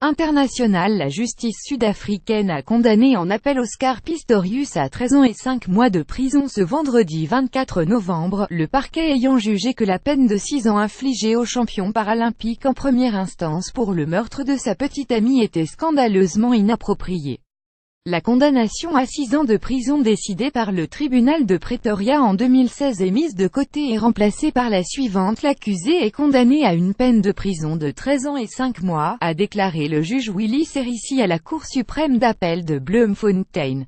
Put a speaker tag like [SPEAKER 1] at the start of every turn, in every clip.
[SPEAKER 1] international. La justice sud-africaine a condamné en appel Oscar Pistorius à 13 ans et 5 mois de prison ce vendredi 24 novembre, le parquet ayant jugé que la peine de 6 ans infligée au champion paralympique en première instance pour le meurtre de sa petite amie était scandaleusement inappropriée. La condamnation à 6 ans de prison décidée par le tribunal de Pretoria en 2016 est mise de côté et remplacée par la suivante: l'accusé est condamné à une peine de prison de 13 ans et 5 mois, a déclaré le juge Willie Serici à la Cour suprême d'appel de Bloemfontein.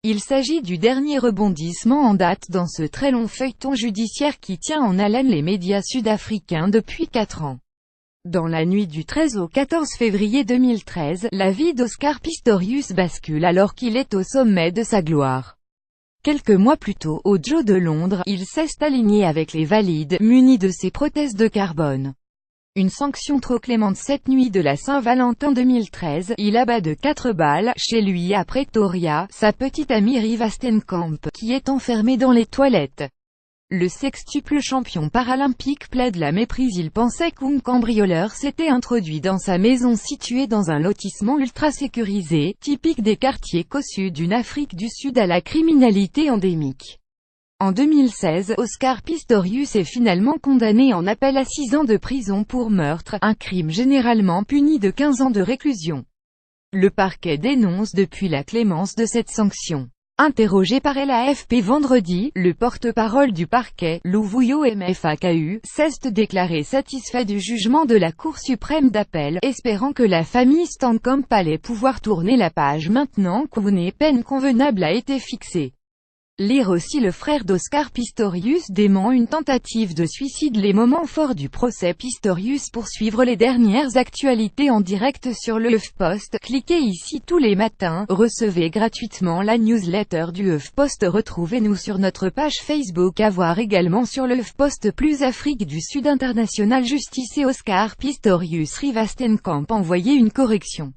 [SPEAKER 1] Il s'agit du dernier rebondissement en date dans ce très long feuilleton judiciaire qui tient en haleine les médias sud-africains depuis 4 ans. Dans la nuit du 13 au 14 février 2013, la vie d'Oscar Pistorius bascule alors qu'il est au sommet de sa gloire. Quelques mois plus tôt, au Joe de Londres, il s'est aligné avec les valides, muni de ses prothèses de carbone. Une sanction trop clémente cette nuit de la Saint-Valentin 2013, il abat de 4 balles, chez lui à Pretoria, sa petite amie Riva Steenkamp, qui est enfermée dans les toilettes. Le sextuple champion paralympique plaide la méprise. Il pensait qu'un cambrioleur s'était introduit dans sa maison située dans un lotissement ultra sécurisé, typique des quartiers cossus d'une Afrique du Sud à la criminalité endémique. En 2016, Oscar Pistorius est finalement condamné en appel à 6 ans de prison pour meurtre, un crime généralement puni de 15 ans de réclusion. Le parquet dénonce depuis la clémence de cette sanction. Interrogé par l'AFP vendredi, le porte-parole du parquet, Luvuyo Mfaka, s'est déclaré satisfait du jugement de la Cour suprême d'appel, espérant que la famille Steenkamp allait pouvoir tourner la page maintenant qu'une peine convenable a été fixée. Lire aussi: le frère d'Oscar Pistorius dément une tentative de suicide. Les moments forts du procès Pistorius. Pour suivre les dernières actualités en direct sur le HuffPost, cliquez ici tous les matins. Recevez gratuitement la newsletter du HuffPost. Retrouvez-nous sur notre page Facebook. À voir également sur le HuffPost plus Afrique du Sud international justice et Oscar Pistorius Riva Steenkamp envoyé une correction.